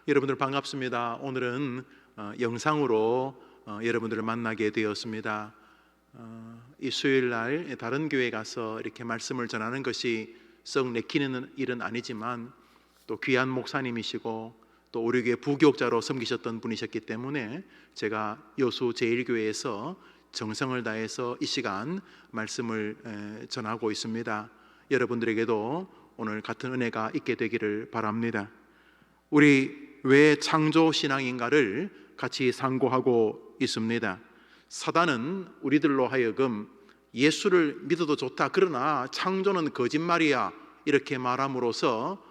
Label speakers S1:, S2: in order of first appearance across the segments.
S1: 여러분들 반갑습니다. 오늘은 영상으로 여러분들을 만나게 되었습니다. 이 수요일 날 다른 교회 가서 이렇게 말씀을 전하는 것이 썩 내키는 일은 아니지만 또 귀한 목사님이시고 또 우리 교회 부교육자로 섬기셨던 분이셨기 때문에 제가 여수 제1교회에서 정성을 다해서 이 시간 말씀을 전하고 있습니다. 여러분들에게도 오늘 같은 은혜가 있게 되기를 바랍니다. 우리 왜 창조신앙인가를 같이 상고하고 있습니다. 사단은 우리들로 하여금 예수를 믿어도 좋다, 그러나 창조는 거짓말이야, 이렇게 말함으로써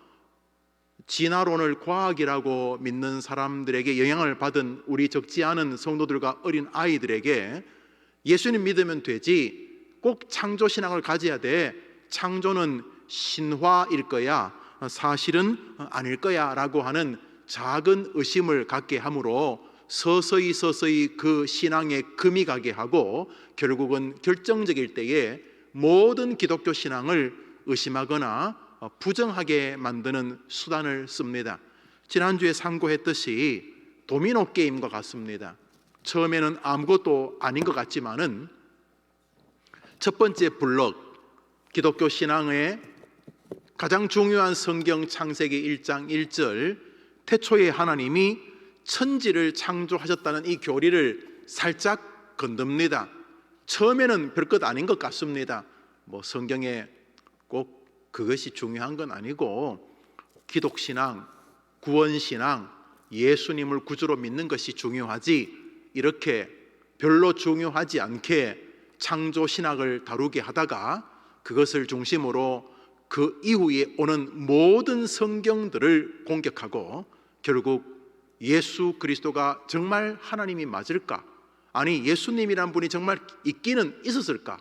S1: 진화론을 과학이라고 믿는 사람들에게 영향을 받은 우리 적지 않은 성도들과 어린 아이들에게 예수님 믿으면 되지, 꼭 창조신앙을 가져야 돼, 창조는 신화일 거야, 사실은 아닐 거야 라고 하는 작은 의심을 갖게 함으로 서서히 그 신앙에 금이 가게 하고 결국은 결정적일 때에 모든 기독교 신앙을 의심하거나 부정하게 만드는 수단을 씁니다. 지난주에 상고했듯이 도미노 게임과 같습니다. 처음에는 아무것도 아닌 것 같지만은 첫 번째 블록, 기독교 신앙의 가장 중요한 성경 창세기 1장 1절, 태초에 하나님이 천지를 창조하셨다는 이 교리를 살짝 건듭니다. 처음에는 별것 아닌 것 같습니다. 성경에 꼭 그것이 중요한 건 아니고 기독신앙, 구원신앙, 예수님을 구주로 믿는 것이 중요하지, 이렇게 별로 중요하지 않게 창조신학을 다루게 하다가 그것을 중심으로 그 이후에 오는 모든 성경들을 공격하고 결국 예수 그리스도가 정말 하나님이 맞을까? 아니, 예수님이란 분이 정말 있기는 있었을까?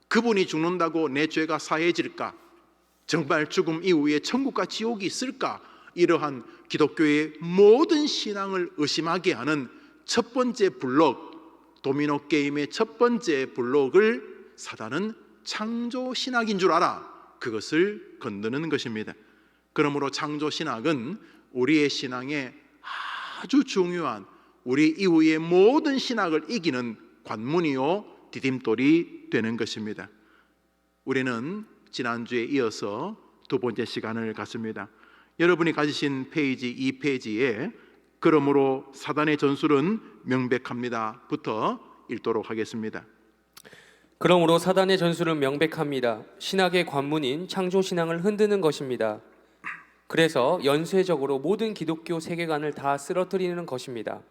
S1: 그분이 죽는다고 내 죄가 사해질까? 정말 죽음 이후에 천국과 지옥이 있을까? 이러한 기독교의 모든 신앙을 의심하게 하는 첫 번째 블록, 도미노 게임의 첫 번째 블록을 사단은 창조신학인 줄 알아. 그것을 건드는 것입니다. 그러므로 창조신학은 우리의 신앙에 아주 중요한, 우리 이후의 모든 신학을 이기는 관문이요 디딤돌이 되는 것입니다. 우리는 지난주에 이어서 두 번째 시간을 갖습니다. 여러분이 가지신 페이지 2페이지에 그러므로 사단의 전술은 명백합니다 부터 읽도록 하겠습니다.
S2: 그러므로 사단의 전술은 명백합니다. 신학의 관문인 창조신앙을 흔드는 것입니다. 그래서 연쇄적으로 모든 기독교 세계관을 다 쓰러뜨리는 것입니다.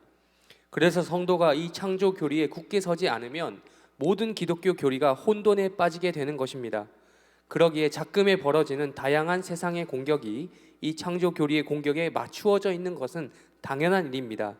S2: 그래서 성도가 이 창조 교리에 굳게 서지 않으면 모든 기독교 교리가 혼돈에 빠지게 되는 것입니다. 그러기에 작금에 벌어지는 다양한 세상의 공격이 이 창조 교리의 공격에 맞추어져 있는 것은 당연한 일입니다.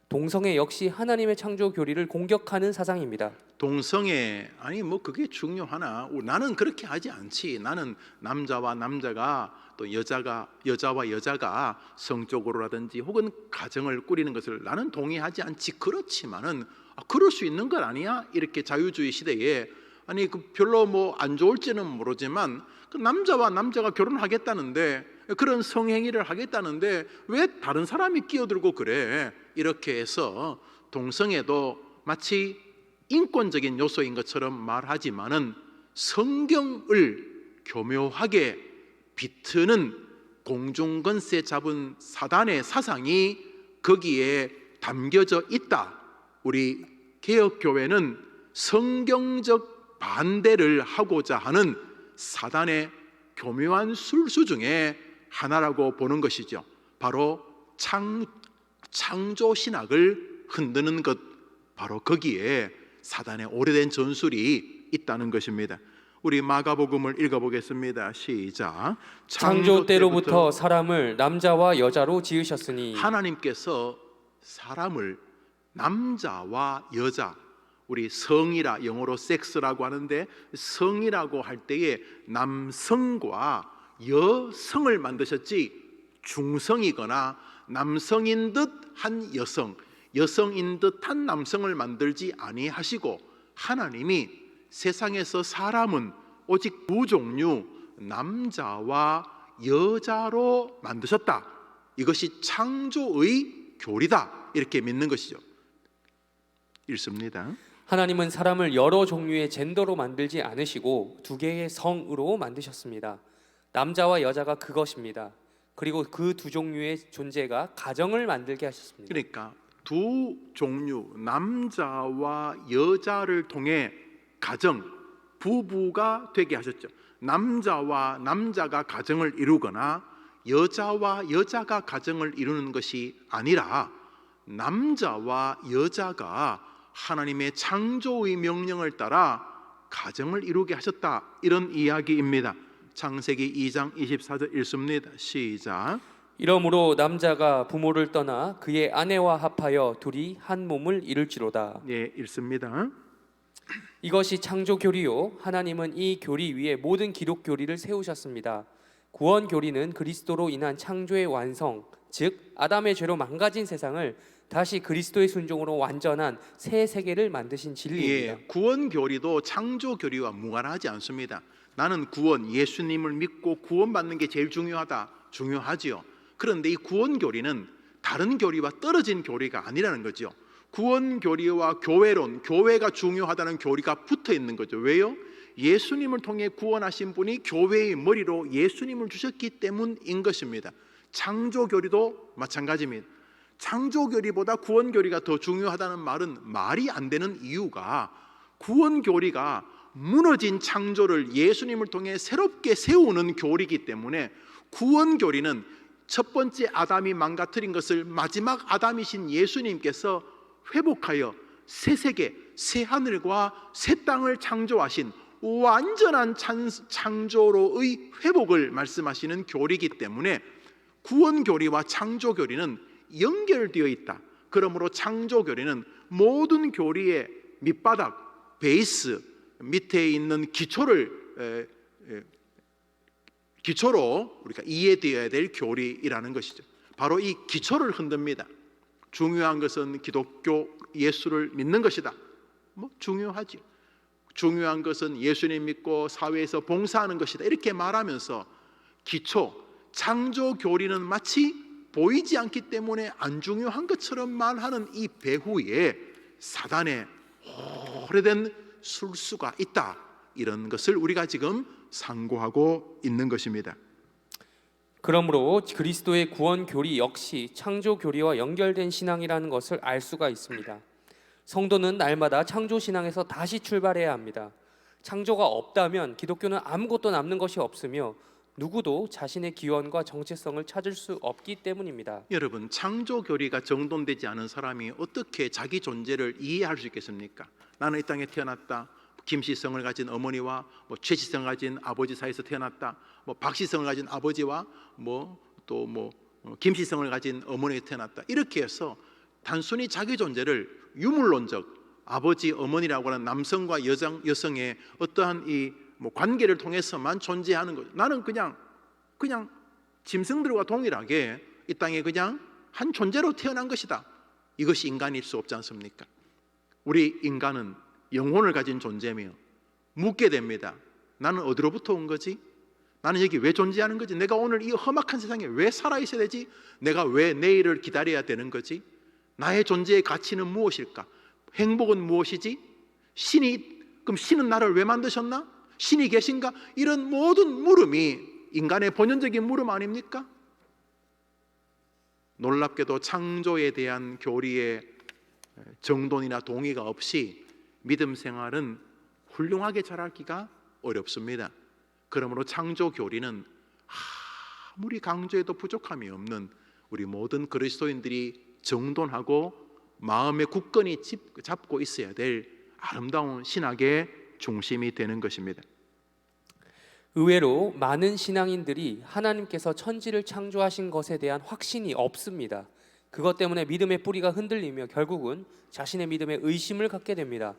S2: 동성애 역시 하나님의 창조 교리를 공격하는 사상입니다.
S1: 동성애, 아니 그게 중요하나? 나는 그렇게 하지 않지. 나는 남자와 남자가 또 여자와 여자가 성적으로라든지 혹은 가정을 꾸리는 것을 나는 동의하지 않지. 그렇지만은 그럴 수 있는 건 아니야? 이렇게 자유주의 시대에 아니 별로 안 좋을지는 모르지만 그 남자와 남자가 결혼하겠다는데, 그런 성행위를 하겠다는데 왜 다른 사람이 끼어들고 그래? 이렇게 해서 동성애도 마치 인권적인 요소인 것처럼 말하지만은 성경을 교묘하게 비트는 공중건세 잡은 사단의 사상이 거기에 담겨져 있다. 우리 개혁교회는 성경적 반대를 하고자 하는 사단의 교묘한 술수 중에 하나라고 보는 것이죠. 바로 창조신학을 흔드는 것, 바로 거기에 사단의 오래된 전술이 있다는 것입니다. 우리 마가복음을 읽어보겠습니다. 시작.
S2: 창조 때로부터 사람을 남자와 여자로 지으셨으니.
S1: 하나님께서 사람을 남자와 여자, 우리 성이라 영어로 섹스라고 하는데 성이라고 할 때에 남성과 여성을 만드셨지, 중성이거나 남성인 듯한 여성, 여성인 듯한 남성을 만들지 아니하시고, 하나님이 세상에서 사람은 오직 두 종류 남자와 여자로 만드셨다. 이것이 창조의 교리다 이렇게 믿는 것이죠. 읽습니다.
S2: 하나님은 사람을 여러 종류의 젠더로 만들지 않으시고 두 개의 성으로 만드셨습니다. 남자와 여자가 그것입니다. 그리고 그 두 종류의 존재가 가정을 만들게 하셨습니다.
S1: 그러니까 두 종류 남자와 여자를 통해 가정, 부부가 되게 하셨죠. 남자와 남자가 가정을 이루거나 여자와 여자가 가정을 이루는 것이 아니라 남자와 여자가 하나님의 창조의 명령을 따라 가정을 이루게 하셨다, 이런 이야기입니다. 창세기 2장 24절 읽습니다. 시작.
S2: 이러므로 남자가 부모를 떠나 그의 아내와 합하여 둘이 한 몸을 이룰지로다.
S1: 예, 읽습니다.
S2: 이것이 창조 교리요, 하나님은 이 교리 위에 모든 기독 교리를 세우셨습니다. 구원 교리는 그리스도로 인한 창조의 완성, 즉 아담의 죄로 망가진 세상을 다시 그리스도의 순종으로 완전한 새 세계를 만드신 진리입니다.
S1: 예, 구원 교리도 창조 교리와 무관하지 않습니다. 나는 구원, 예수님을 믿고 구원받는 게 제일 중요하다, 중요하지요. 그런데 이 구원 교리는 다른 교리와 떨어진 교리가 아니라는 거죠. 구원 교리와 교회론, 교회가 중요하다는 교리가 붙어 있는 거죠. 왜요? 예수님을 통해 구원하신 분이 교회의 머리로 예수님을 주셨기 때문인 것입니다. 창조 교리도 마찬가지입니다. 창조 교리보다 구원 교리가 더 중요하다는 말은 말이 안 되는 이유가, 구원 교리가 무너진 창조를 예수님을 통해 새롭게 세우는 교리이기 때문에 구원 교리는 첫 번째 아담이 망가뜨린 것을 마지막 아담이신 예수님께서 회복하여 새 세계, 새 하늘과 새 땅을 창조하신 완전한 창조로의 회복을 말씀하시는 교리이기 때문에 구원 교리와 창조 교리는 연결되어 있다. 그러므로 창조 교리는 모든 교리의 밑바닥, 베이스, 밑에 있는 기초로 우리가 이해되어야 될 교리라는 것이죠. 바로 이 기초를 흔듭니다. 중요한 것은 기독교 예수를 믿는 것이다. 뭐 중요하죠. 중요한 것은 예수님 믿고 사회에서 봉사하는 것이다, 이렇게 말하면서 기초, 창조 교리는 마치 보이지 않기 때문에 안 중요한 것처럼 말하는 이 배후에 사단의 오래된 술수가 있다, 이런 것을 우리가 지금 상고하고 있는 것입니다.
S2: 그러므로 그리스도의 구원 교리 역시 창조 교리와 연결된 신앙이라는 것을 알 수가 있습니다. 성도는 날마다 창조 신앙에서 다시 출발해야 합니다. 창조가 없다면 기독교는 아무것도 남는 것이 없으며 누구도 자신의 기원과 정체성을 찾을 수 없기 때문입니다.
S1: 여러분, 창조 교리가 정돈되지 않은 사람이 어떻게 자기 존재를 이해할 수 있겠습니까? 나는 이 땅에 태어났다. 김씨성을 가진 어머니와 최씨성을 가진 아버지 사이에서 태어났다. 박씨성을 가진 아버지와 김씨성을 가진 어머니에 태어났다. 이렇게 해서 단순히 자기 존재를 유물론적 아버지, 어머니라고 하는 남성과 여성의 어떠한 이 관계를 통해서만 존재하는 거죠. 나는 그냥 짐승들과 동일하게 이 땅에 그냥 한 존재로 태어난 것이다. 이것이 인간일 수 없지 않습니까? 우리 인간은 영혼을 가진 존재며 묻게 됩니다. 나는 어디로부터 온 거지? 나는 여기 왜 존재하는 거지? 내가 오늘 이 험악한 세상에 왜 살아 있어야 되지? 내가 왜 내일을 기다려야 되는 거지? 나의 존재의 가치는 무엇일까? 행복은 무엇이지? 그럼 신은 나를 왜 만드셨나? 신이 계신가? 이런 모든 물음이 인간의 본연적인 물음 아닙니까? 놀랍게도 창조에 대한 교리의 정돈이나 동의가 없이 믿음 생활은 훌륭하게 자라기가 어렵습니다. 그러므로 창조 교리는 아무리 강조해도 부족함이 없는 우리 모든 그리스도인들이 정돈하고 마음의 굳건히 잡고 있어야 될 아름다운 신학의 중심이 되는 것입니다.
S2: 의외로 많은 신앙인들이 하나님께서 천지를 창조하신 것에 대한 확신이 없습니다. 그것 때문에 믿음의 뿌리가 흔들리며 결국은 자신의 믿음에 의심을 갖게 됩니다.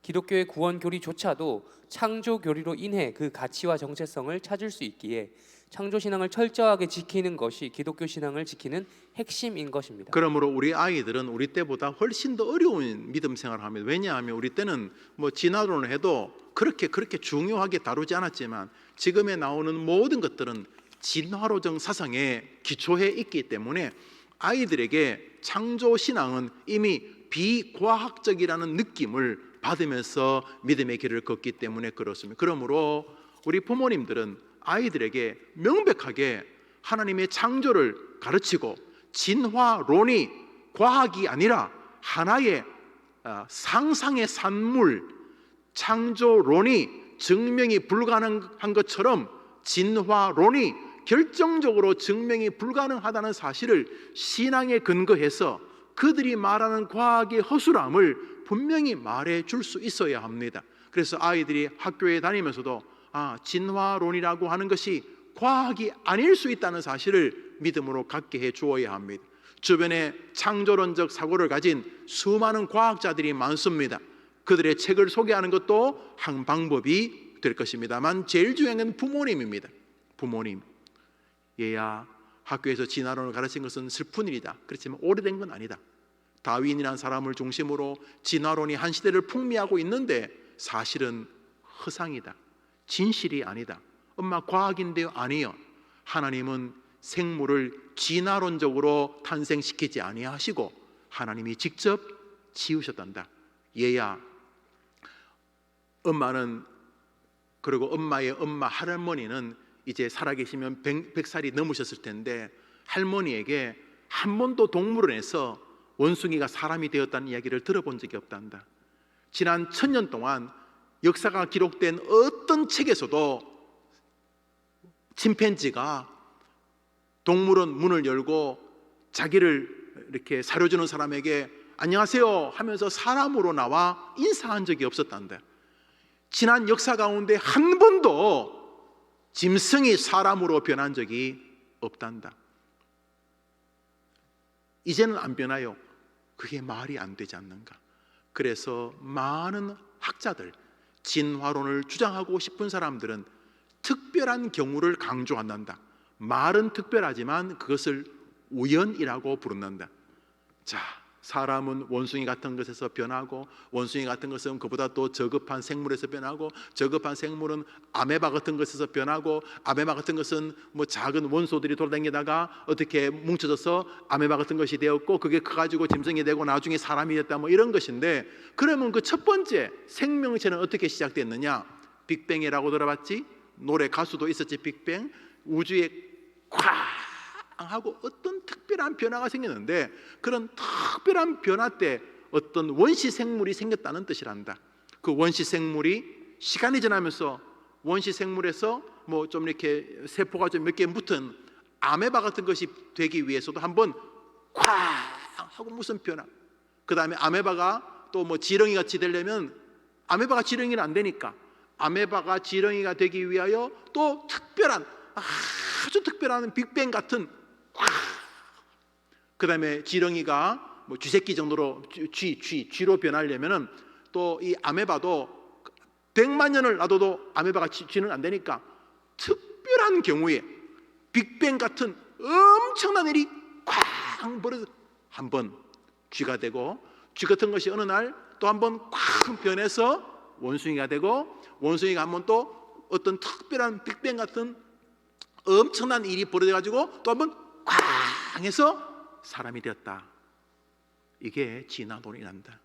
S2: 기독교의 구원 교리조차도 창조 교리로 인해 그 가치와 정체성을 찾을 수 있기에 창조 신앙을 철저하게 지키는 것이 기독교 신앙을 지키는 핵심인 것입니다.
S1: 그러므로 우리 아이들은 우리 때보다 훨씬 더 어려운 믿음 생활을 합니다. 왜냐하면 우리 때는 진화론을 해도 그렇게 중요하게 다루지 않았지만 지금에 나오는 모든 것들은 진화론적 사상에 기초해 있기 때문에 아이들에게 창조 신앙은 이미 비과학적이라는 느낌을 받으면서 믿음의 길을 걷기 때문에 그렇습니다. 그러므로 우리 부모님들은 아이들에게 명백하게 하나님의 창조를 가르치고 진화론이 과학이 아니라 하나의 상상의 산물, 창조론이 증명이 불가능한 것처럼 진화론이 결정적으로 증명이 불가능하다는 사실을 신앙에 근거해서 그들이 말하는 과학의 허술함을 분명히 말해 줄 수 있어야 합니다. 그래서 아이들이 학교에 다니면서도 진화론이라고 하는 것이 과학이 아닐 수 있다는 사실을 믿음으로 갖게 해 주어야 합니다. 주변에 창조론적 사고를 가진 수많은 과학자들이 많습니다. 그들의 책을 소개하는 것도 한 방법이 될 것입니다만 제일 중요한 건 부모님입니다. 부모님, 얘야 학교에서 진화론을 가르친 것은 슬픈 일이다. 그렇지만 오래된 건 아니다. 다윈이라는 사람을 중심으로 진화론이 한 시대를 풍미하고 있는데 사실은 허상이다. 진실이 아니다. 엄마 과학인데요? 아니요. 하나님은 생물을 진화론적으로 탄생시키지 아니하시고 하나님이 직접 지으셨단다. 얘야, 엄마는, 그리고 엄마의 엄마 할머니는 이제 살아계시면 100살이 넘으셨을 텐데 할머니에게 한 번도 동물원에서 원숭이가 사람이 되었다는 이야기를 들어본 적이 없단다. 지난 1000년 동안 역사가 기록된 어떤 책에서도 침팬지가 동물원 문을 열고 자기를 이렇게 사료주는 사람에게 안녕하세요 하면서 사람으로 나와 인사한 적이 없었단다. 지난 역사 가운데 한 번도 짐승이 사람으로 변한 적이 없단다. 이제는 안 변하요. 그게 말이 안 되지 않는가. 그래서 많은 학자들, 진화론을 주장하고 싶은 사람들은 특별한 경우를 강조한단다. 말은 특별하지만 그것을 우연이라고 부른단다. 자, 사람은 원숭이 같은 것에서 변하고 원숭이 같은 것은 그보다 또 저급한 생물에서 변하고 저급한 생물은 아메바 같은 것에서 변하고 아메바 같은 것은 뭐 작은 원소들이 돌아다니다가 어떻게 뭉쳐져서 아메바 같은 것이 되었고 그게 커가지고 짐승이 되고 나중에 사람이 됐다 뭐 이런 것인데, 그러면 그 첫 번째 생명체는 어떻게 시작됐느냐? 빅뱅이라고 들어봤지? 노래 가수도 있었지. 빅뱅. 우주에 콱 하고 어떤 특별한 변화가 생겼는데 그런 특별한 변화 때 어떤 원시 생물이 생겼다는 뜻이란다. 그 원시 생물이 시간이 지나면서 원시 생물에서 뭐 좀 이렇게 세포가 좀 몇 개 붙은 아메바 같은 것이 되기 위해서도 한번 콱 하고 무슨 변화. 그 다음에 아메바가 또 뭐 지렁이 같이 되려면 아메바가 지렁이는 안 되니까 아메바가 지렁이가 되기 위하여 또 특별한 아주 특별한 빅뱅 같은 그 다음에 지렁이가 뭐 쥐새끼 정도로 쥐로 변하려면은 또 이 아메바도 100만 년을 놔둬도 아메바가 쥐는 안 되니까 특별한 경우에 빅뱅 같은 엄청난 일이 쾅 벌어져 한번 쥐가 되고, 쥐 같은 것이 어느 날 또 한번 쾅 변해서 원숭이가 되고, 원숭이가 한번 또 어떤 특별한 빅뱅 같은 엄청난 일이 벌어져 가지고 또 한번 쾅 해서 사람이 되었다. 이게 진화론이란다.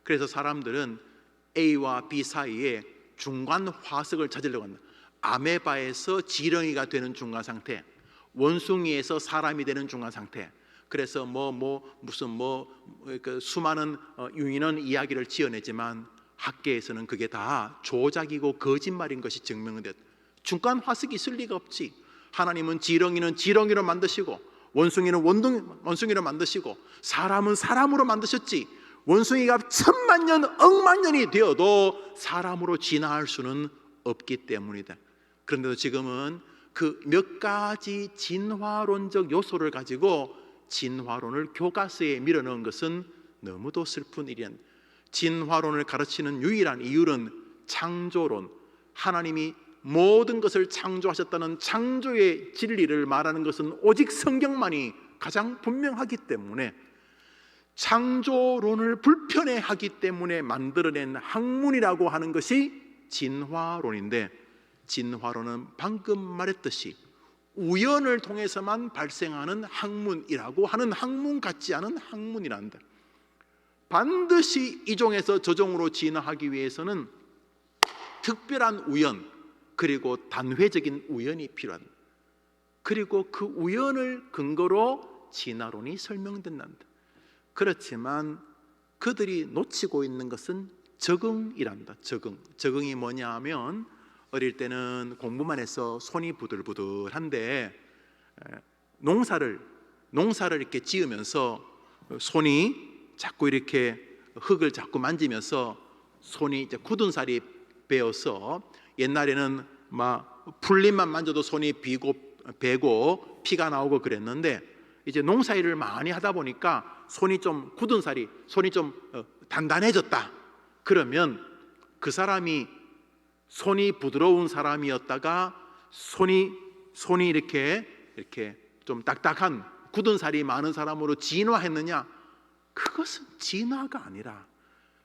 S1: 그래서 사람들은 A와 B 사이에 중간 화석을 찾으려고 한다. 아메바에서 지렁이가 되는 중간 상태, 원숭이에서 사람이 되는 중간 상태. 그래서 무슨 그 수많은 유인원 이야기를 지어내지만 학계에서는 그게 다 조작이고 거짓말인 것이 증명됐다. 중간 화석이 있을 리가 없지. 하나님은 지렁이는 지렁이로 만드시고 원숭이는 원숭이로 만드시고 사람은 사람으로 만드셨지. 원숭이가 1000만 년, 억만 년이 되어도 사람으로 진화할 수는 없기 때문이다. 그런데도 지금은 그 몇 가지 진화론적 요소를 가지고 진화론을 교과서에 밀어넣은 것은 너무도 슬픈 일이야. 진화론을 가르치는 유일한 이유는 창조론, 하나님이 모든 것을 창조하셨다는 창조의 진리를 말하는 것은 오직 성경만이 가장 분명하기 때문에, 창조론을 불편해하기 때문에 만들어낸 학문이라고 하는 것이 진화론인데, 진화론은 방금 말했듯이 우연을 통해서만 발생하는 학문이라고 하는 학문 같지 않은 학문이란다. 반드시 이 종에서 저 종으로 진화하기 위해서는 특별한 우연, 그리고 단회적인 우연이 필요한다. 그리고 그 우연을 근거로 진화론이 설명된단다. 그렇지만 그들이 놓치고 있는 것은 적응이란다. 적응이 뭐냐 하면, 어릴 때는 공부만 해서 손이 부들부들한데 농사를 이렇게 지으면서 손이 자꾸 이렇게 흙을 자꾸 만지면서 손이 이제 굳은 살이 배어서, 옛날에는 막 풀잎만 만져도 손이 배고 피가 나오고 그랬는데, 이제 농사일을 많이 하다 보니까 손이 좀 굳은 살이, 손이 좀 단단해졌다. 그러면 그 사람이 손이 부드러운 사람이었다가 손이 이렇게 좀 딱딱한 굳은 살이 많은 사람으로 진화했느냐? 그것은 진화가 아니라,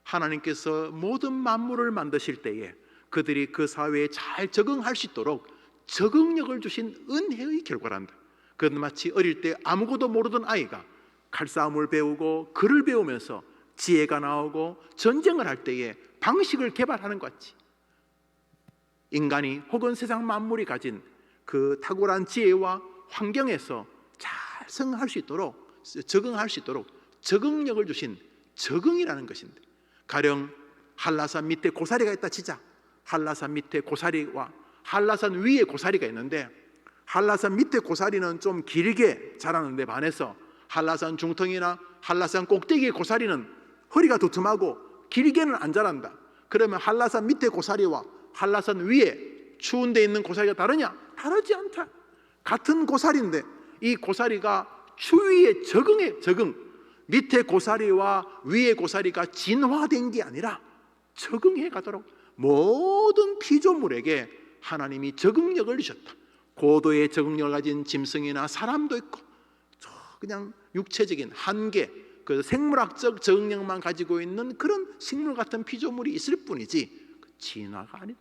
S1: 하나님께서 모든 만물을 만드실 때에 그들이 그 사회에 잘 적응할 수 있도록 적응력을 주신 은혜의 결과란다. 그건 마치 어릴 때 아무것도 모르던 아이가 칼싸움을 배우고 글을 배우면서 지혜가 나오고 전쟁을 할 때에 방식을 개발하는 것 같이, 인간이 혹은 세상 만물이 가진 그 탁월한 지혜와 환경에서 잘 적응할 수 있도록 적응력을 주신 적응이라는 것인데, 가령 한라산 밑에 고사리가 있다 치자. 한라산 밑에 고사리와 한라산 위에 고사리가 있는데, 한라산 밑에 고사리는 좀 길게 자라는데 반해서 한라산 중턱이나 한라산 꼭대기의 고사리는 허리가 두툼하고 길게는 안 자란다. 그러면 한라산 밑에 고사리와 한라산 위에 추운 데 있는 고사리가 다르냐? 다르지 않다. 같은 고사리인데 이 고사리가 추위에 적응. 밑에 고사리와 위에 고사리가 진화된 게 아니라 적응해 가도록 모든 피조물에게 하나님이 적응력을 주셨다. 고도의 적응력을 가진 짐승이나 사람도 있고, 그냥 육체적인 한계, 그 생물학적 적응력만 가지고 있는 그런 식물 같은 피조물이 있을 뿐이지 진화가 아니다.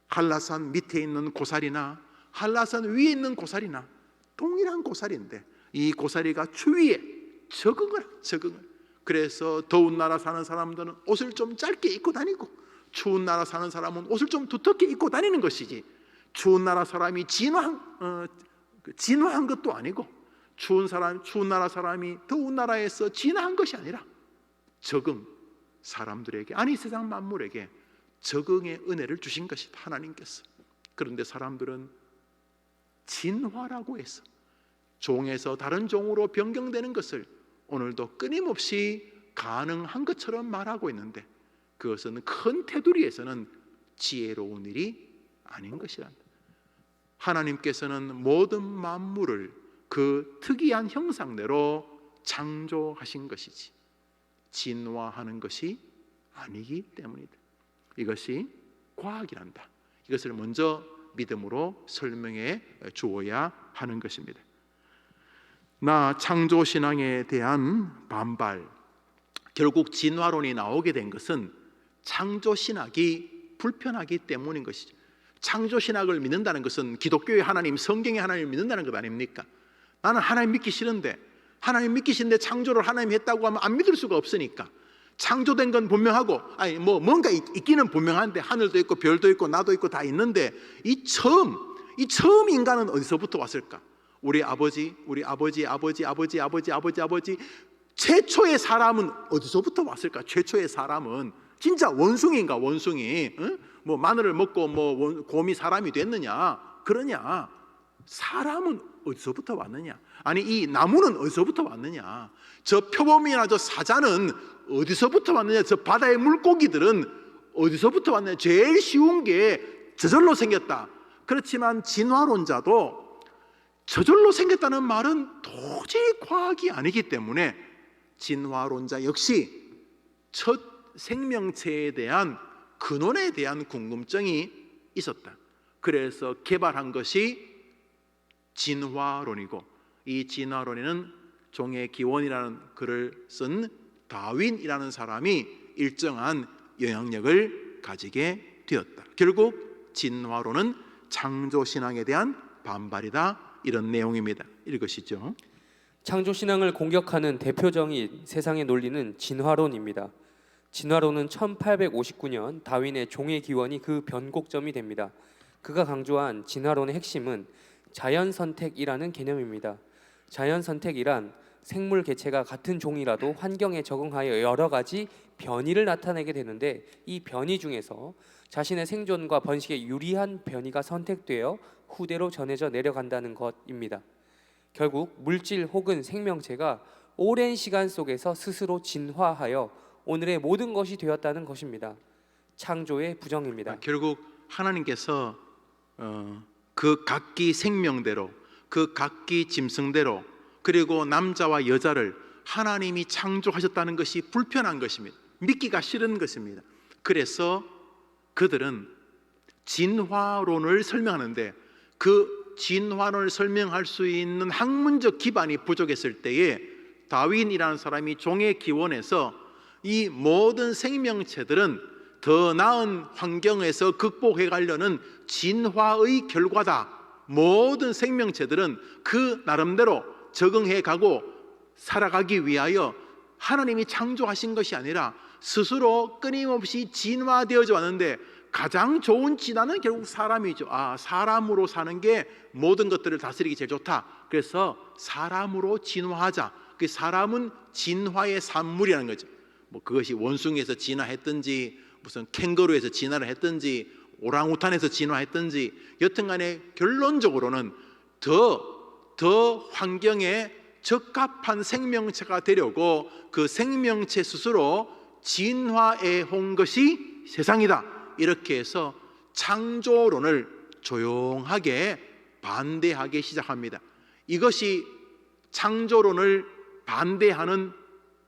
S1: 한라산 밑에 있는 고사리나 한라산 위에 있는 고사리나 동일한 고사리인데, 이 고사리가 추위에 적응을. 그래서 더운 나라 사는 사람들은 옷을 좀 짧게 입고 다니고, 추운 나라 사는 사람은 옷을 좀 두텁게 입고 다니는 것이지, 추운 나라 사람이 진화한 것도 아니고, 추운 나라 사람이 더운 나라에서 진화한 것이 아니라 적응, 사람들에게, 아니 세상 만물에게 적응의 은혜를 주신 것이다, 하나님께서. 그런데 사람들은 진화라고 해서 종에서 다른 종으로 변경되는 것을 오늘도 끊임없이 가능한 것처럼 말하고 있는데, 그것은 큰 테두리에서는 지혜로운 일이 아닌 것이란다. 하나님께서는 모든 만물을 그 특이한 형상대로 창조하신 것이지 진화하는 것이 아니기 때문이다. 이것이 과학이란다. 이것을 먼저 믿음으로 설명해 주어야 하는 것입니다. 창조신앙에 대한 반발, 결국 진화론이 나오게 된 것은 창조신학이 불편하기 때문인 것이죠. 창조신학을 믿는다는 것은 기독교의 하나님, 성경의 하나님을 믿는다는 것 아닙니까? 나는 하나님 믿기 싫은데, 하나님 믿기 싫은데 창조를 하나님이 했다고 하면 안 믿을 수가 없으니까, 창조된 건 분명하고, 뭔가 있기는 분명한데, 하늘도 있고 별도 있고 나도 있고 다 있는데, 이 처음 인간은 어디서부터 왔을까? 우리 아버지 최초의 사람은 어디서부터 왔을까? 최초의 사람은 진짜 원숭이인가? 원숭이, 뭐 마늘을 먹고 뭐 곰이 사람이 됐느냐? 그러냐? 사람은 어디서부터 왔느냐? 아니 이 나무는 어디서부터 왔느냐? 저 표범이나 저 사자는 어디서부터 왔느냐? 저 바다의 물고기들은 어디서부터 왔느냐? 제일 쉬운 게 저절로 생겼다. 그렇지만 진화론자도 저절로 생겼다는 말은 도저히 과학이 아니기 때문에 진화론자 역시 첫 생명체에 대한 근원에 대한 궁금증이 있었다. 그래서 개발한 것이 진화론이고, 이 진화론에는 종의 기원이라는 글을 쓴 다윈이라는 사람이 일정한 영향력을 가지게 되었다. 결국 진화론은 창조신앙에 대한 반발이다, 이런 내용입니다. 읽으시죠.
S2: 창조 신앙을 공격하는 대표적인 세상의 논리는 진화론입니다. 진화론은 1859년 다윈의 종의 기원이 그 변곡점이 됩니다. 그가 강조한 진화론의 핵심은 자연 선택이라는 개념입니다. 자연 선택이란 생물 개체가 같은 종이라도 환경에 적응하여 여러 가지 변이를 나타내게 되는데, 이 변이 중에서 자신의 생존과 번식에 유리한 변이가 선택되어 후대로 전해져 내려간다는 것입니다. 결국 물질 혹은 생명체가 오랜 시간 속에서 스스로 진화하여 오늘의 모든 것이 되었다는 것입니다. 창조의 부정입니다.
S1: 결국 하나님께서 그 각기 생명대로, 그 각기 짐승대로, 그리고 남자와 여자를 하나님이 창조하셨다는 것이 불편한 것입니다. 믿기가 싫은 것입니다. 그래서 그들은 진화론을 설명하는데, 그 진화론을 설명할 수 있는 학문적 기반이 부족했을 때에 다윈이라는 사람이 종의 기원에서 이 모든 생명체들은 더 나은 환경에서 극복해 가려는 진화의 결과다, 모든 생명체들은 그 나름대로 적응해 가고 살아가기 위하여 하나님이 창조하신 것이 아니라 스스로 끊임없이 진화되어져 왔는데, 가장 좋은 진화는 결국 사람이죠. 사람으로 사는 게 모든 것들을 다스리기 제일 좋다. 그래서 사람으로 진화하자. 그 사람은 진화의 산물이라는 거죠. 그것이 원숭이에서 진화했든지, 무슨 캥거루에서 진화를 했든지, 오랑우탄에서 진화했든지, 여튼간에 결론적으로는 더 환경에 적합한 생명체가 되려고 그 생명체 스스로 진화해 온 것이 세상이다. 이렇게 해서 창조론을 조용하게 반대하기 시작합니다. 이것이 창조론을 반대하는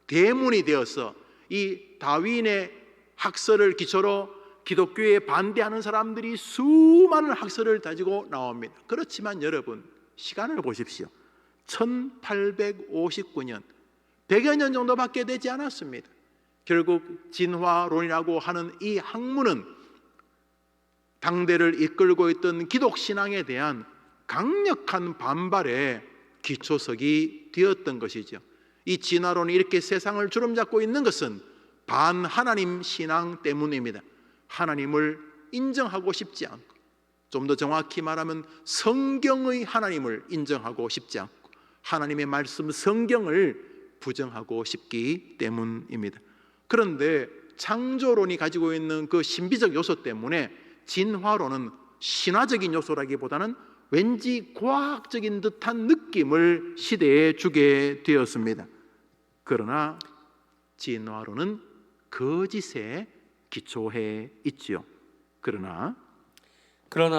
S1: 대문이 되어서 이 다윈의 학설을 기초로 기독교에 반대하는 사람들이 수많은 학설을 가지고 나옵니다. 그렇지만 여러분, 시간을 보십시오. 1859년, 100여 년 정도밖에 되지 않았습니다. 결국 진화론이라고 하는 이 학문은 당대를 이끌고 있던 기독신앙에 대한 강력한 반발의 기초석이 되었던 것이죠. 이 진화론이 이렇게 세상을 주름잡고 있는 것은 반하나님 신앙 때문입니다. 하나님을 인정하고 싶지 않고, 좀 더 정확히 말하면 성경의 하나님을 인정하고 싶지 않고, 하나님의 말씀 성경을 부정하고 싶기 때문입니다. 그런데 창조론이 가지고 있는 그 신비적 요소 때문에 진화론은 신화적인 요소라기보다는 왠지 과학적인 듯한 느낌을 시대에 주게 되었습니다. 그러나 진화론은 거짓에 기초해 있지요. 그러나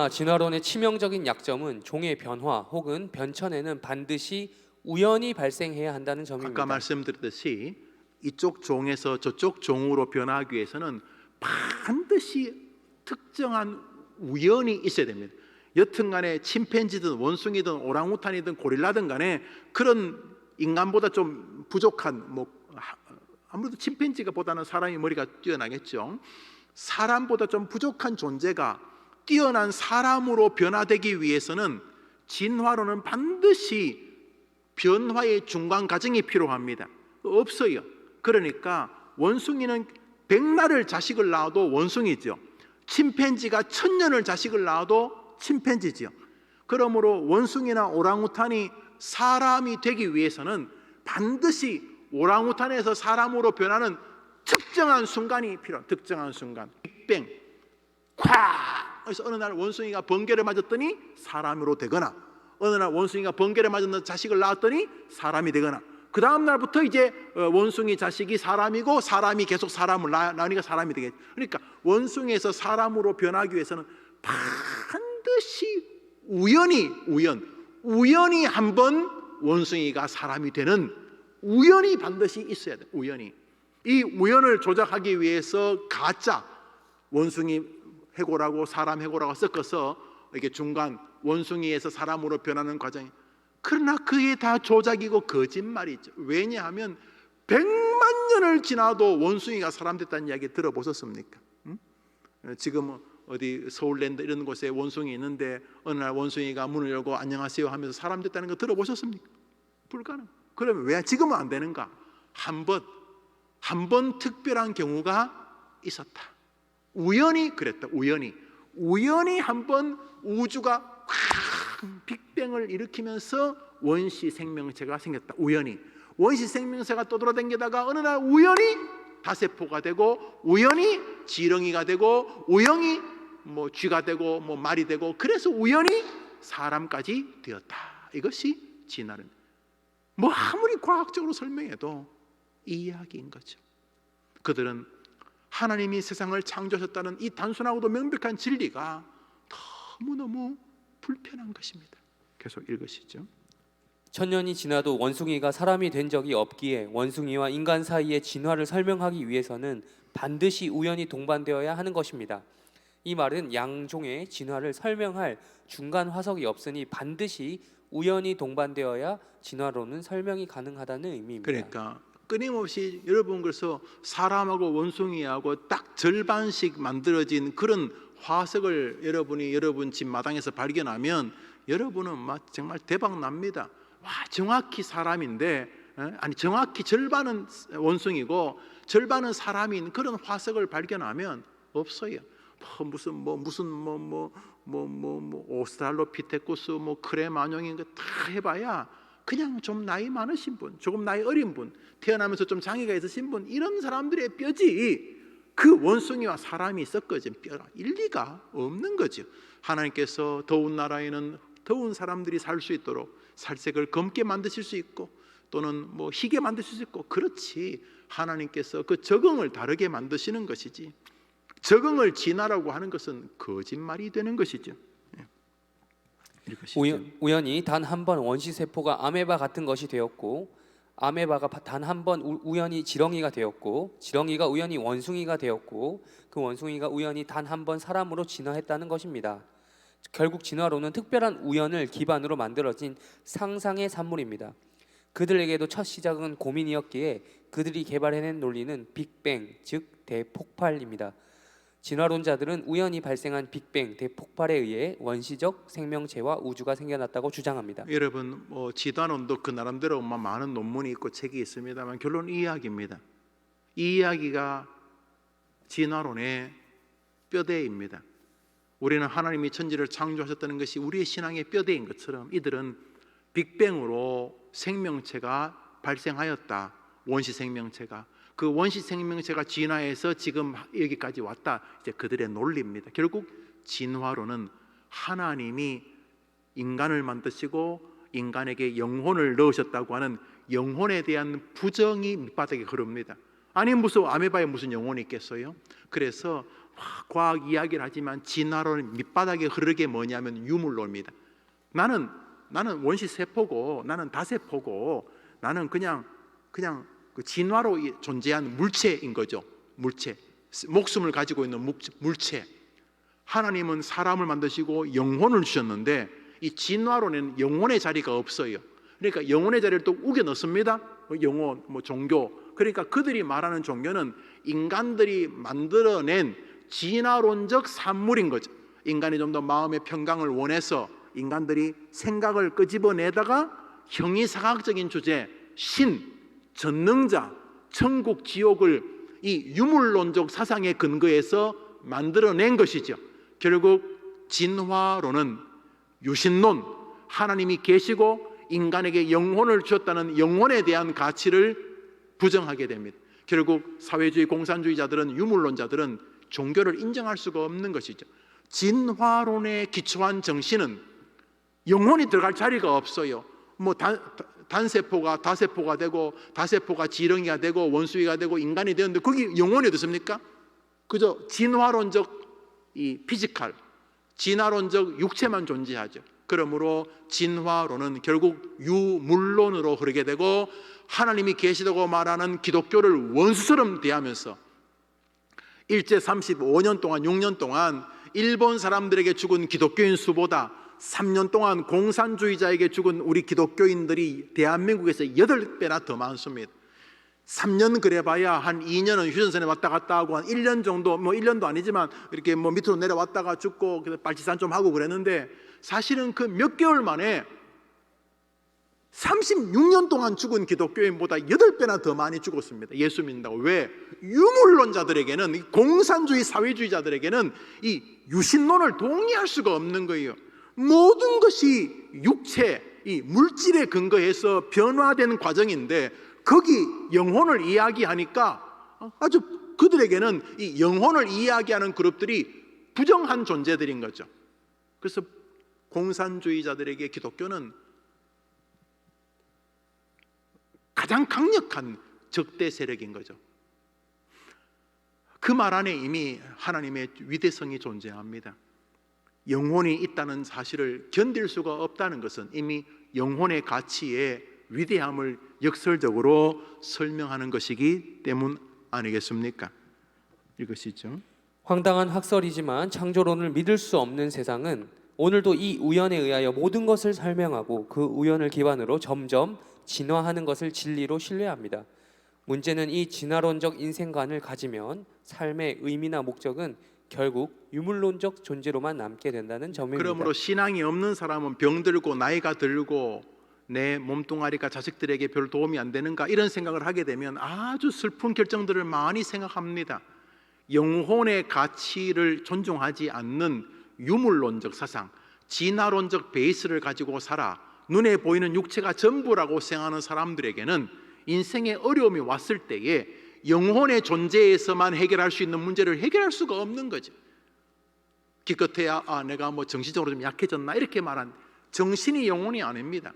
S2: 진화론의 치명적인 약점은 종의 변화 혹은 변천에는 반드시 우연이 발생해야 한다는 점입니다.
S1: 아까 말씀드렸듯이 이쪽 종에서 저쪽 종으로 변하기 위해서는 반드시 특정한 우연이 있어야 됩니다. 여튼간에 침팬지든 원숭이든 오랑우탄이든 고릴라든 간에 그런 인간보다 좀 부족한, 아무래도 침팬지가 보다는 사람의 머리가 뛰어나겠죠. 사람보다 좀 부족한 존재가 뛰어난 사람으로 변화되기 위해서는 진화론은 반드시 변화의 중간 과정이 필요합니다. 없어요. 그러니까 원숭이는 100날을 자식을 낳아도 원숭이죠. 침팬지가 1000년을 자식을 낳아도 침팬지죠. 그러므로 원숭이나 오랑우탄이 사람이 되기 위해서는 반드시 오랑우탄에서 사람으로 변하는 특정한 순간이 필요합니다. 특정한 순간, 빅뱅, 콱! 그래서 어느 날 원숭이가 번개를 맞았더니 사람으로 되거나, 어느 날 원숭이가 번개를 맞은 자식을 낳았더니 사람이 되거나, 그 다음 날부터 이제 원숭이 자식이 사람이고 사람이 계속 사람을 낳으니까 사람이 되겠죠. 그러니까 원숭이에서 사람으로 변하기 위해서는 반드시 우연히 한번 원숭이가 사람이 되는 우연이 반드시 있어야 돼요. 이 우연을 조작하기 위해서 가짜 원숭이 해골하고 사람 해골하고 섞어서 이렇게 중간 원숭이에서 사람으로 변하는 과정이, 그러나 그게 다 조작이고 거짓말이죠. 왜냐하면 100만 년을 지나도 원숭이가 사람 됐다는 이야기 들어보셨습니까? 지금 어디 서울랜드 이런 곳에 원숭이 있는데 어느 날 원숭이가 문을 열고 안녕하세요 하면서 사람 됐다는 거 들어보셨습니까? 불가능. 그러면 왜 지금은 안 되는가? 한 번 특별한 경우가 있었다. 우연히 그랬다. 우연히 한 번 우주가 빅뱅을 일으키면서 원시 생명체가 생겼다. 우연히 원시 생명체가 떠돌아다니다가 어느 날 우연히 다세포가 되고 우연히 지렁이가 되고 우연히 뭐 쥐가 되고 뭐 말이 되고 그래서 우연히 사람까지 되었다. 이것이 진화론. 뭐 아무리 과학적으로 설명해도 이 이야기인 거죠. 그들은 하나님이 세상을 창조하셨다는 이 단순하고도 명백한 진리가 너무너무 불편한 것입니다. 계속 읽으시죠.
S2: 천년이 지나도 원숭이가 사람이 된 적이 없기에 원숭이와 인간 사이의 진화를 설명하기 위해서는 반드시 우연히 동반되어야 하는 것입니다. 이 말은 양종의 진화를 설명할 중간 화석이 없으니 반드시 우연히 동반되어야 진화론은 설명이 가능하다는 의미입니다.
S1: 그러니까 끊임없이 여러분 그래서 사람하고 원숭이하고 딱 절반씩 만들어진 그런 화석을 여러분 집 마당에서 발견하면 여러분은 막 정말 대박 납니다. 와, 정확히 사람인데 아니 정확히 절반은 원숭이고 절반은 사람인 그런 화석을 발견하면 없어요. 무슨 오스트랄로피테쿠스 뭐 크레마뇽인 거 다 해봐야 그냥 좀 나이 많으신 분, 조금 나이 어린 분, 태어나면서 좀 장애가 있으신 분 이런 사람들의 뼈지 그 원숭이와 사람이 섞어진 뼈라 일리가 없는 거죠. 하나님께서 더운 나라에는 더운 사람들이 살 수 있도록 살색을 검게 만드실 수 있고 또는 뭐 희게 만드실 수 있고 그렇지 하나님께서 그 적응을 다르게 만드시는 것이지 적응을 진화라고 하는 것은 거짓말이 되는 것이죠.
S2: 우연히 단 한 번 원시 세포가 아메바 같은 것이 되었고 아메바가 단 한 번 우연히 지렁이가 되었고 지렁이가 우연히 원숭이가 되었고 그 원숭이가 우연히 단 한 번 사람으로 진화했다는 것입니다. 결국 진화론은 특별한 우연을 기반으로 만들어진 상상의 산물입니다. 그들에게도 첫 시작은 고민이었기에 그들이 개발해낸 논리는 빅뱅, 즉 대폭발입니다. 진화론자들은 우연히 발생한 빅뱅, 대폭발에 의해 원시적 생명체와 우주가 생겨났다고 주장합니다.
S1: 여러분 진화론도 그 나름대로 많은 논문이 있고 책이 있습니다만 결론은 이 이야기입니다. 이 이야기가 진화론의 뼈대입니다. 우리는 하나님이 천지를 창조하셨다는 것이 우리의 신앙의 뼈대인 것처럼 이들은 빅뱅으로 생명체가 발생하였다. 원시 생명체가 그 원시 생명체가 진화해서 지금 여기까지 왔다. 이제 그들의 논리입니다. 결국 진화론은 하나님이 인간을 만드시고 인간에게 영혼을 넣으셨다고 하는 영혼에 대한 부정이 밑바닥에 흐릅니다. 아니 무슨 아메바에 무슨 영혼이 있겠어요? 그래서 과학 이야기를 하지만 진화론 밑바닥에 흐르게 뭐냐면 유물론입니다. 나는 원시 세포고 나는 다세포고 나는 그냥 그 진화로 존재한 물체인 거죠. 물체, 목숨을 가지고 있는 물체. 하나님은 사람을 만드시고 영혼을 주셨는데 이 진화론에는 영혼의 자리가 없어요. 그러니까 영혼의 자리를 또 우겨 넣습니다. 영혼, 종교. 그러니까 그들이 말하는 종교는 인간들이 만들어낸 진화론적 산물인 거죠. 인간이 좀 더 마음의 평강을 원해서 인간들이 생각을 끄집어내다가 형이사각적인 주제, 신, 전능자, 천국, 지옥을 이 유물론적 사상에 근거해서 만들어낸 것이죠. 결국 진화론은 유신론, 하나님이 계시고 인간에게 영혼을 주셨다는 영혼에 대한 가치를 부정하게 됩니다. 결국 사회주의 공산주의자들은 유물론자들은 종교를 인정할 수가 없는 것이죠. 진화론에 기초한 정신은 영혼이 들어갈 자리가 없어요. 단세포가 다세포가 되고 다세포가 지렁이가 되고 원숭이가 되고 인간이 되는데 거기 영혼이 어떻습니까? 그저 진화론적 이 피지컬, 진화론적 육체만 존재하죠. 그러므로 진화론은 결국 유물론으로 흐르게 되고 하나님이 계시다고 말하는 기독교를 원수처럼 대하면서 일제 35년 동안 6년 동안 일본 사람들에게 죽은 기독교인 수보다 3년 동안 공산주의자에게 죽은 우리 기독교인들이 대한민국에서 8배나 더 많습니다. 3년 그래봐야 한 2년은 휴전선에 왔다 갔다 하고 한 1년 정도, 뭐 1년도 아니지만 이렇게 뭐 밑으로 내려왔다가 죽고 발치산 좀 하고 그랬는데, 사실은 그 몇 개월 만에 36년 동안 죽은 기독교인보다 8배나 더 많이 죽었습니다. 예수 믿는다고. 왜? 유물론자들에게는, 이 공산주의 사회주의자들에게는 이 유신론을 동의할 수가 없는 거예요. 모든 것이 육체, 이 물질에 근거해서 변화된 과정인데, 거기 영혼을 이야기하니까 아주 그들에게는 이 영혼을 이야기하는 그룹들이 부정한 존재들인 거죠. 그래서 공산주의자들에게 기독교는 가장 강력한 적대 세력인 거죠. 그 말 안에 이미 하나님의 위대성이 존재합니다. 영혼이 있다는 사실을 견딜 수가 없다는 것은 이미 영혼의 가치의 위대함을 역설적으로 설명하는 것이기 때문 아니겠습니까? 이것이죠.
S2: 황당한 학설이지만 창조론을 믿을 수 없는 세상은 오늘도 이 우연에 의하여 모든 것을 설명하고 그 우연을 기반으로 점점 진화하는 것을 진리로 신뢰합니다. 문제는 이 진화론적 인생관을 가지면 삶의 의미나 목적은 결국 유물론적 존재로만 남게 된다는 점입니다.
S1: 그러므로 신앙이 없는 사람은 병들고 나이가 들고 내 몸뚱아리가 자식들에게 별 도움이 안 되는가 이런 생각을 하게 되면 아주 슬픈 결정들을 많이 생각합니다. 영혼의 가치를 존중하지 않는 유물론적 사상, 진화론적 베이스를 가지고 살아 눈에 보이는 육체가 전부라고 생각하는 사람들에게는 인생의 어려움이 왔을 때에 영혼의 존재에서만 해결할 수 있는 문제를 해결할 수가 없는 거죠. 기껏해야 내가 뭐 정신적으로 좀 약해졌나 이렇게 말한, 정신이 영혼이 아닙니다.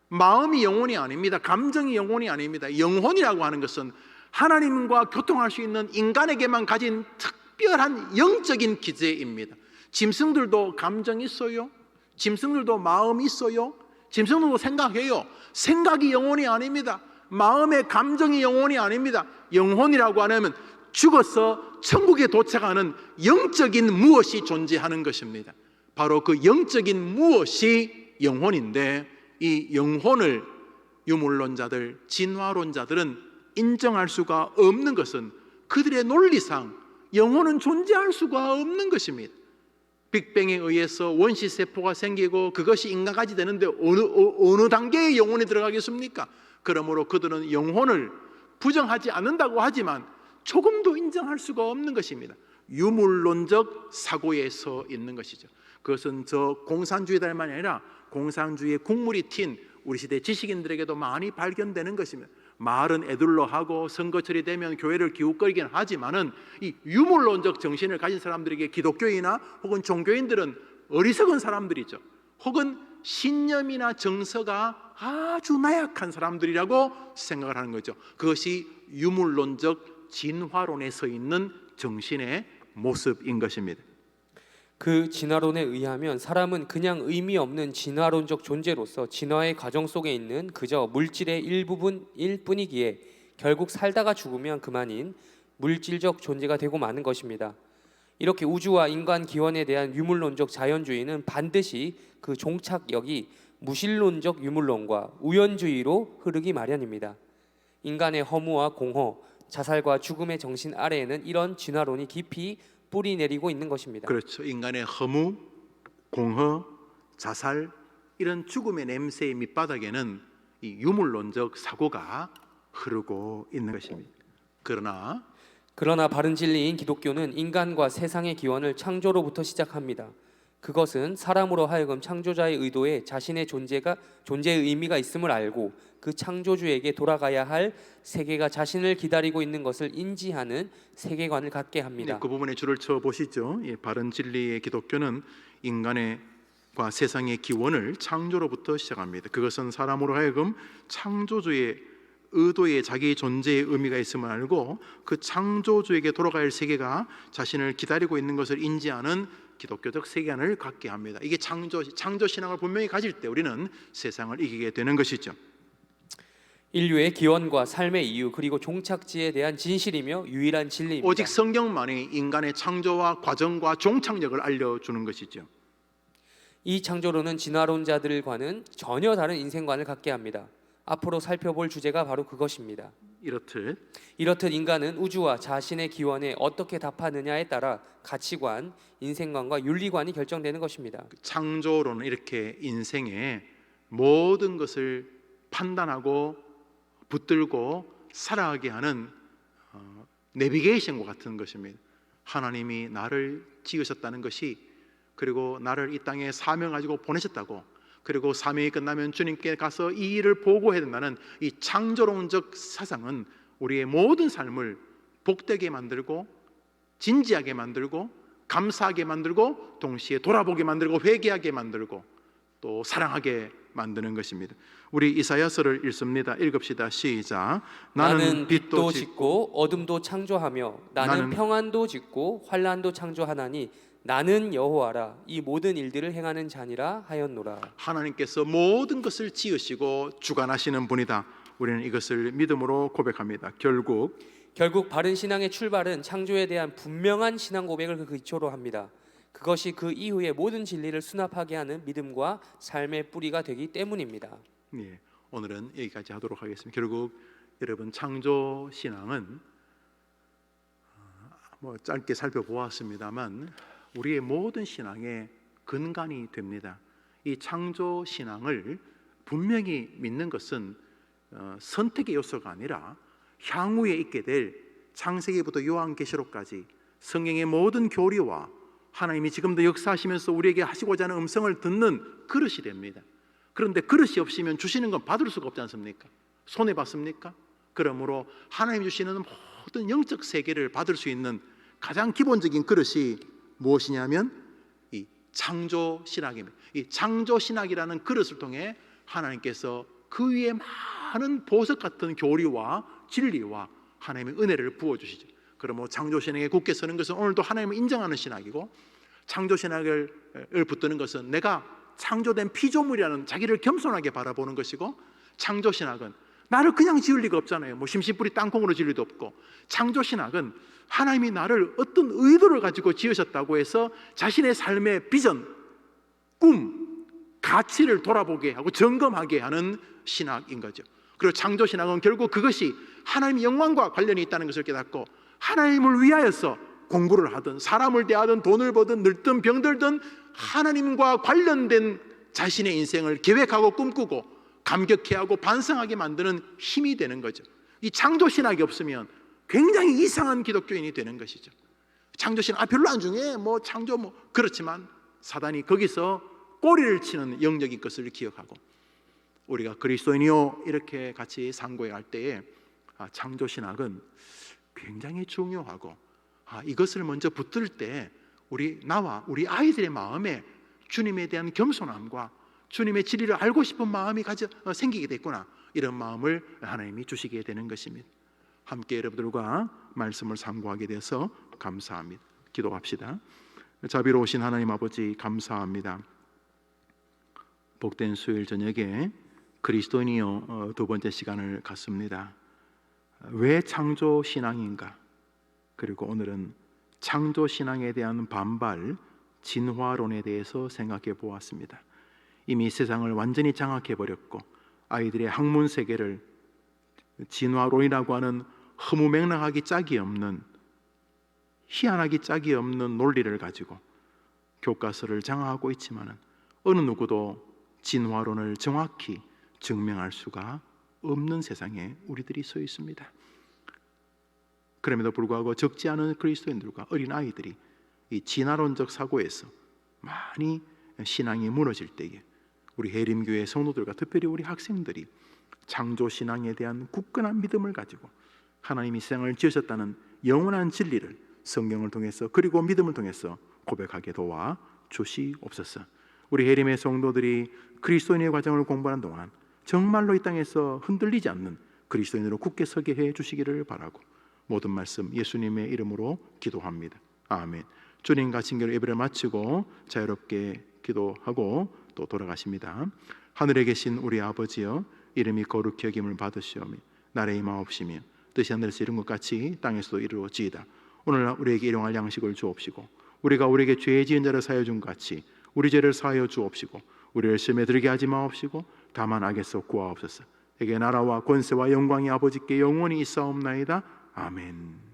S1: 마음이 영혼이 아닙니다. 감정이 영혼이 아닙니다. 영혼이라고 하는 것은 하나님과 교통할 수 있는 인간에게만 가진 특별한 영적인 기제입니다. 짐승들도 감정이 있어요. 짐승들도 마음이 있어요. 짐승들도 생각해요. 생각이 영혼이 아닙니다. 마음의 감정이 영혼이 아닙니다. 영혼이라고 하면 죽어서 천국에 도착하는 영적인 무엇이 존재하는 것입니다. 바로 그 영적인 무엇이 영혼인데, 이 영혼을 유물론자들, 진화론자들은 인정할 수가 없는 것은 그들의 논리상 영혼은 존재할 수가 없는 것입니다. 빅뱅에 의해서 원시세포가 생기고 그것이 인간까지 되는데 어느 단계의 영혼이 들어가겠습니까? 그러므로 그들은 영혼을 부정하지 않는다고 하지만 조금도 인정할 수가 없는 것입니다. 유물론적 사고에 서 있는 것이죠. 그것은 저 공산주의들만이 아니라 공산주의의 국물이 튄 우리 시대 지식인들에게도 많이 발견되는 것입니다. 말은 애둘러하고 선거철이 되면 교회를 기웃거리긴 하지만은 이 유물론적 정신을 가진 사람들에게 기독교인이나 혹은 종교인들은 어리석은 사람들이죠. 혹은 신념이나 정서가 아주 나약한 사람들이라고 생각을 하는 거죠. 그것이 유물론적 진화론에 서 있는 정신의 모습인 것입니다.
S2: 그 진화론에 의하면 사람은 그냥 의미 없는 진화론적 존재로서 진화의 과정 속에 있는 그저 물질의 일부분일 뿐이기에 결국 살다가 죽으면 그만인 물질적 존재가 되고 마는 것입니다. 이렇게 우주와 인간 기원에 대한 유물론적 자연주의는 반드시 그 종착역이 무신론적 유물론과 우연주의로 흐르기 마련입니다. 인간의 허무와 공허, 자살과 죽음의 정신 아래에는 이런 진화론이 깊이 뿌리 내리고 있는 것입니다.
S1: 그렇죠. 인간의 허무, 공허, 자살, 이런 죽음의 냄새의 밑바닥에는 이 유물론적 사고가 흐르고 있는 것입니다. 그러나
S2: 바른 진리인 기독교는 인간과 세상의 기원을 창조로부터 시작합니다. 그것은 사람으로 하여금 창조자의 의도에 자신의 존재의 의미가 있음을 알고 그 창조주에게 돌아가야 할 세계가 자신을 기다리고 있는 것을 인지하는 세계관을 갖게 합니다.
S1: 그 부분에 줄을 쳐 보시죠. 바른 진리의 기독교는 인간과 세상의 기원을 창조로부터 시작합니다. 그것은 사람으로 하여금 창조주의 의도에 자기 존재의 의미가 있음을 알고 그 창조주에게 돌아가야 할 세계가 자신을 기다리고 있는 것을 인지하는 기독교적 세계관을 갖게 합니다. 이게 창조 신앙을 분명히 가질 때 우리는 세상을 이기게 되는 것이죠.
S2: 인류의 기원과 삶의 이유 그리고 종착지에 대한 진실이며 유일한 진리입니다.
S1: 오직 성경만이 인간의 창조와 과정과 종착역을 알려주는 것이죠.
S2: 이 창조론은 진화론자들과는 전혀 다른 인생관을 갖게 합니다. 앞으로 살펴볼 주제가 바로 그것입니다. 이렇듯 인간은 우주와 자신의 기원에 어떻게 답하느냐에 따라 가치관, 인생관과 윤리관이 결정되는 것입니다.
S1: 창조론은 이렇게 인생의 모든 것을 판단하고 붙들고 살아가게 하는 내비게이션과 같은 것입니다. 하나님이 나를 지으셨다는 것이, 그리고 나를 이 땅에 사명 가지고 보내셨다고, 그리고 사명이 끝나면 주님께 가서 이 일을 보고해야 된다는 이 창조론적 사상은 우리의 모든 삶을 복되게 만들고 진지하게 만들고 감사하게 만들고 동시에 돌아보게 만들고 회개하게 만들고 또 사랑하게 만드는 것입니다. 우리 이사야서를 읽읍시다. 시작.
S2: 나는 빛도 짓고 어둠도 창조하며 나는 평안도 짓고 환난도 창조하나니 나는 여호와라. 이 모든 일들을 행하는 자니라 하였노라.
S1: 하나님께서 모든 것을 지으시고 주관하시는 분이다. 우리는 이것을 믿음으로 고백합니다. 결국
S2: 바른 신앙의 출발은 창조에 대한 분명한 신앙 고백을 그 기초로 합니다. 그것이 그 이후의 모든 진리를 수납하게 하는 믿음과 삶의 뿌리가 되기 때문입니다.
S1: 예, 오늘은 여기까지 하도록 하겠습니다. 결국 여러분, 창조 신앙은 짧게 살펴보았습니다만 우리의 모든 신앙의 근간이 됩니다. 이 창조 신앙을 분명히 믿는 것은 선택의 요소가 아니라 향후에 있게 될 창세기부터 요한계시록까지 성경의 모든 교리와 하나님이 지금도 역사하시면서 우리에게 하시고자 하는 음성을 듣는 그릇이 됩니다. 그런데 그릇이 없으면 주시는 건 받을 수가 없지 않습니까? 손해봤습니까? 그러므로 하나님 주시는 모든 영적 세계를 받을 수 있는 가장 기본적인 그릇이 무엇이냐면 이 창조 신학입니다. 이 창조 신학이라는 그릇을 통해 하나님께서 그 위에 많은 보석 같은 교리와 진리와 하나님의 은혜를 부어주시죠. 그러므로 창조 신학에 굳게 서는 것은 오늘도 하나님을 인정하는 신학이고, 창조 신학을 붙드는 것은 내가 창조된 피조물이라는 자기를 겸손하게 바라보는 것이고, 창조 신학은 나를 그냥 지을 리가 없잖아요. 심심풀이 땅콩으로 지을 리도 없고, 창조 신학은 하나님이 나를 어떤 의도를 가지고 지으셨다고 해서 자신의 삶의 비전, 꿈, 가치를 돌아보게 하고 점검하게 하는 신학인 거죠. 그리고 창조 신학은 결국 그것이 하나님의 영광과 관련이 있다는 것을 깨닫고, 하나님을 위하여서 공부를 하든 사람을 대하든 돈을 벌든 늙든 병들든 하나님과 관련된 자신의 인생을 계획하고 꿈꾸고 감격해하고 반성하게 만드는 힘이 되는 거죠. 이 창조 신학이 없으면 굉장히 이상한 기독교인이 되는 것이죠. 창조 신학 별로 안 중요해. 창조 그렇지만 사단이 거기서 꼬리를 치는 영역인 것을 기억하고, 우리가 그리스도인이요 이렇게 같이 상고해 갈 때에 창조 신학은 굉장히 중요하고, 이것을 먼저 붙들 때 나와 우리 아이들의 마음에 주님에 대한 겸손함과 주님의 진리를 알고 싶은 마음이 생기게 됐구나, 이런 마음을 하나님이 주시게 되는 것입니다. 함께 여러분들과 말씀을 상고하게 돼서 감사합니다. 기도합시다. 자비로우신 하나님 아버지, 감사합니다. 복된 수요일 저녁에 그리스도인이요 두 번째 시간을 갖습니다. 왜 창조 신앙인가? 그리고 오늘은 창조 신앙에 대한 반발, 진화론에 대해서 생각해 보았습니다. 이미 세상을 완전히 장악해 버렸고, 아이들의 학문 세계를 진화론이라고 하는 허무맹랑하기 짝이 없는, 희한하기 짝이 없는 논리를 가지고 교과서를 장악하고 있지만은 어느 누구도 진화론을 정확히 증명할 수가 없는 세상에 우리들이 서 있습니다. 그럼에도 불구하고 적지 않은 그리스도인들과 어린 아이들이 이 진화론적 사고에서 많이 신앙이 무너질 때에 우리 해림교회 성도들과 특별히 우리 학생들이 창조 신앙에 대한 굳건한 믿음을 가지고 하나님이 세상을 지으셨다는 영원한 진리를 성경을 통해서 그리고 믿음을 통해서 고백하게 도와 주시옵소서. 우리 해림의 성도들이 그리스도인의 과정을 공부하는 동안 정말로 이 땅에서 흔들리지 않는 그리스도인으로 굳게 서게 해 주시기를 바라고, 모든 말씀 예수님의 이름으로 기도합니다. 아멘. 주님과 친교로 예배를 마치고 자유롭게 기도하고 또 돌아가십니다. 하늘에 계신 우리 아버지여, 이름이 거룩히 여김을 받으시오며 나라의 임하옵시며 뜻이 하늘에서 이룬 것 같이 땅에서도 이루어지이다. 오늘날 우리에게 일용할 양식을 주옵시고, 우리가 우리에게 죄 지은 자를 사하여 준 것 같이 우리 죄를 사하여 주옵시고, 우리를 시험에 들게 하지 마옵시고 다만 악에서 구하옵소서. 에게 나라와 권세와 영광이 아버지께 영원히 있사옵나이다. 아멘.